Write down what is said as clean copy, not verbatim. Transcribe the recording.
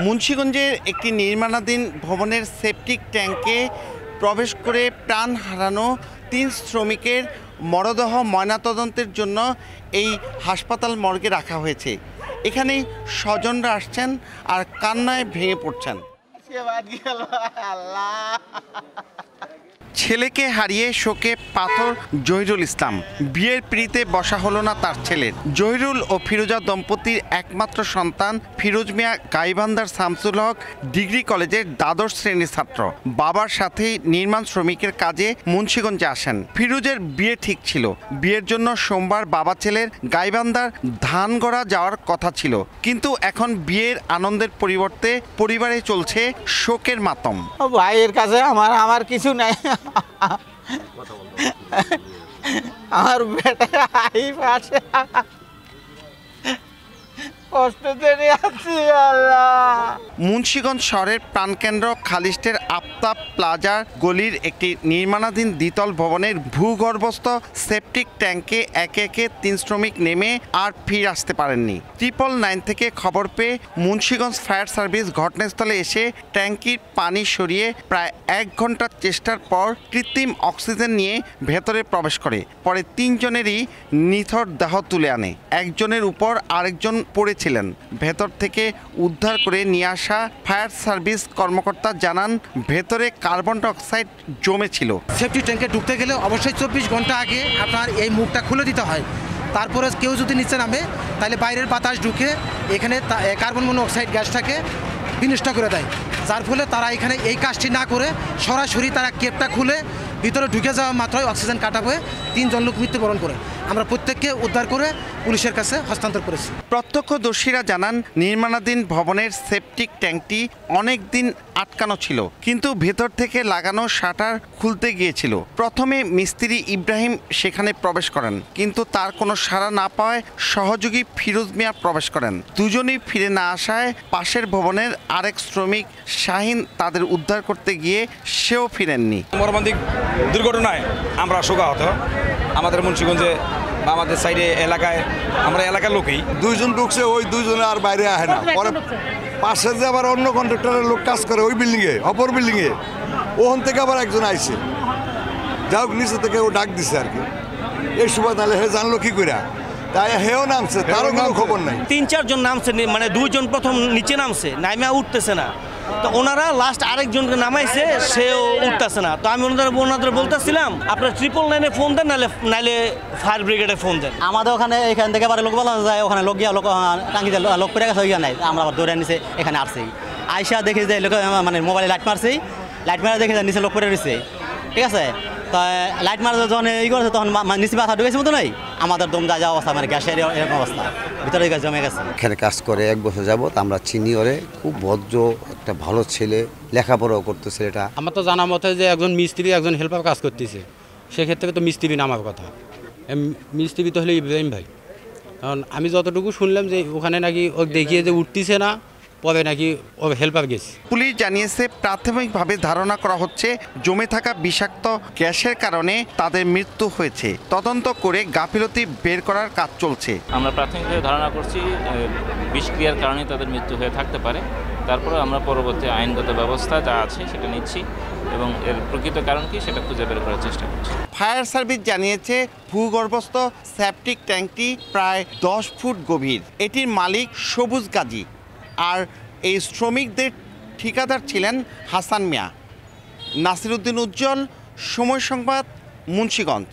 মুন্সিগঞ্জের একটি নির্মাণাধীন ভবনের সেপটিক ট্যাঙ্কে প্রবেশ করে প্রাণ হারানো 3 শ্রমিকের মরদেহ ময়নাতদন্তের জন্য এই হাসপাতাল মর্গে রাখা হয়েছে। এখানে স্বজনরা আসছেন আর কান্নায় ভেঙে পড়ছেন। ছেলেকে হারিয়ে শোকে পাথর জহিরুল ইসলাম। বিয়ের পিঁড়িতে বসা হলো না তার ছেলের। জহিরুল ও ফিরোজা দম্পতির একমাত্র সন্তান ফিরোজ মিয়া গাইবান্ধার শামসুল হক ডিগ্রি কলেজের দ্বাদশ শ্রেণীর ছাত্র। বাবার সাথেই নির্মাণ শ্রমিকের কাজে মুন্সিগঞ্জে আসেন। ফিরোজের বিয়ে ঠিক ছিল। বিয়ের জন্য সোমবার বাবা ছেলের গাইবান্ধার ধানগড়া যাওয়ার কথা ছিল, কিন্তু এখন বিয়ের আনন্দের পরিবর্তে পরিবারে চলছে শোকের মাতম। ভাইয়ের কাছে আমার কিছু নাই। আমার বেটা পাশে মুন্সিগঞ্জ শহরের প্রাণকেন্দ্র খালিস্টের আফতাব প্লাজা গলির একটি নির্মাণাধীন দ্বিতল ভবনের ভূগর্ভস্থ সেপটিক ট্যাঙ্কে একে একে 3 শ্রমিক নেমে আর ফিরে আসতে পারেননি। 999 থেকে খবর পেয়ে মুন্সিগঞ্জ ফায়ার সার্ভিস ঘটনাস্থলে এসে ট্যাঙ্কির পানি সরিয়ে প্রায় 1 ঘন্টার চেষ্টার পর কৃত্রিম অক্সিজেন নিয়ে ভেতরে প্রবেশ করে। পরে 3 জনেরই নিথর দেহ তুলে আনে। একজনের উপর আরেকজন পড়েছিলেন। ভেতর থেকে উদ্ধার করে নিয়ে আসা ফায়ার সার্ভিস কর্মকর্তা জানান, ভেতরে কার্বন ডাই অক্সাইড জমেছিল। সেফটি ট্যাঙ্কে ঢুকতে গেলে অবশ্যই 24 ঘন্টা আগে আপনার এই মুখটা খুলে দিতে হয়। তারপরে কেউ যদি নিচে নামে তাহলে বাইরের বাতাস ঢুকে এখানে কার্বন মনোক্সাইড গ্যাসটাকে বিনষ্ট করে দেয়, যার ফলে তারা এখানে এই কাজটি না করে সরাসরি তারা কেপটা খুলে ভিতরে ঢুকে যাওয়া মাত্রই অক্সিজেন কাটা হয়ে 3 জন লোক মৃত্যুবরণ করে। আমরা প্রত্যেককে উদ্ধার করে পুলিশের কাছে হস্তান্তর করেছি। প্রত্যক্ষদর্শীরা জানান, নির্মাণাধীন ভবনের সেপটিক ট্যাঙ্কটি অনেক দিন আটকানো ছিল, কিন্তু ভেতর থেকে লাগানো শাটার খুলতে গিয়েছিল। প্রথমে মিস্ত্রি ইব্রাহিম সেখানে প্রবেশ করেন, কিন্তু তার কোনো সাড়া না পাওয়ায় সহযোগী ফিরোজ মিয়া প্রবেশ করেন। দুজনেই ফিরে না আসায় পাশের ভবনের আরেক শ্রমিক শাহিন তাদের উদ্ধার করতে গিয়ে সেও ফিরেননি। মর্মান্তিক দুর্ঘটনায় আমরা শোকাহত। আমাদের মুন্সিগঞ্জে বা আমাদের সাইডে এলাকায় আমরা এলাকার লোকেই 2 জন ঢুকছে, ওই 2 জনে আর বাইরে আসে না। পরে পাশে যে আবার অন্য কন্ট্রাক্টরের লোক কাজ করে ওই বিল্ডিংয়ে, অপর বিল্ডিংয়ে, ওখান থেকে আবার একজন আইছে, যাই হোক নিচে থেকে ও ডাক দিছে আর কি। এই সুবাদ নাহলে হে জানলো কি করে, তাই হেও নামছে, তারও কোনো খবর নাই। 3-4 জন নামছে, মানে 2 জন প্রথম নিচে নামছে, নাইমা উঠতেছে না। তো ওনারা লাস্ট আরেকজনকে নামাইছে, সেও উঠতেছে না। তো আমি ওনাদের বলতেছিলাম, আপনার 999-এ ফোন দেন, নাহলে ফায়ার ব্রিগেডে ফোন দেন। আমাদের ওখানে এখান থেকে আবার লোক বলা যায়, ওখানে লোক গিয়া টাঙ্গিতে লোক পেরে গেছে, ওইখানে নাই। আমরা আবার দৌড়ে নিচে এখানে আসছি, আইসা দেখে যে লোক মানে মোবাইলে লাইট মারছি, লাইট মারা দেখে নিচে লোক পেরে রয়েছে, ঠিক আছে। তো লাইট মারা যখন ই করেছে তখন নিচে মাথা ঢুকেছে মতো নয়, আমাদের দম যাওয়া অবস্থা, মানে গ্যাসের এরকম অবস্থা, ভিতরে গ্যাস জমে গেছে। এখানে কাজ করে 1 বছর যাবত আমরা চিনি ওরে, খুব ভদ্র একটা ভালো ছেলে, লেখাপড়াও করতেছে। এটা আমার তো জানা মতে যে একজন মিস্ত্রি একজন হেল্পার কাজ করতেছে, সেক্ষেত্রে তো মিস্ত্রি নামার কথা। মিস্ত্রি তো হলে ইব্রাহিম ভাই। কারণ আমি যতটুকু শুনলাম যে ওখানে নাকি ও দেখিয়ে যে উঠতেছে না, পরে নাকি ও হেল্পার গেছে। পুলিশ জানিয়েছে, প্রাথমিকভাবে ধারণা করা হচ্ছে জমে থাকা বিষাক্ত গ্যাসের কারণে তাদের মৃত্যু হয়েছে। তদন্ত করে গাফিলতি বের করার কাজ চলছে। আমরা প্রাথমিকভাবে ধারণা করছি বিষক্রিয়ার কারণে তাদের মৃত্যু হয়ে থাকতে পারে। তারপরে আমরা পরবর্তী আইনগত ব্যবস্থা যা আছে সেটা নিচ্ছি এবং এর প্রকৃত কারণ কি সেটা খুঁজে বের করার চেষ্টা করছি। ফায়ার সার্ভিস জানিয়েছে, ভূগর্ভস্থ সেপটিক ট্যাঙ্কটি প্রায় 10 ফুট গভীর। এটির মালিক সবুজ গাজী, আর এই শ্রমিকদের ঠিকাদার ছিলেন হাসান মিয়া। নাসিরউদ্দিন উজ্জ্বল, সময় সংবাদ, মুন্সিগঞ্জ।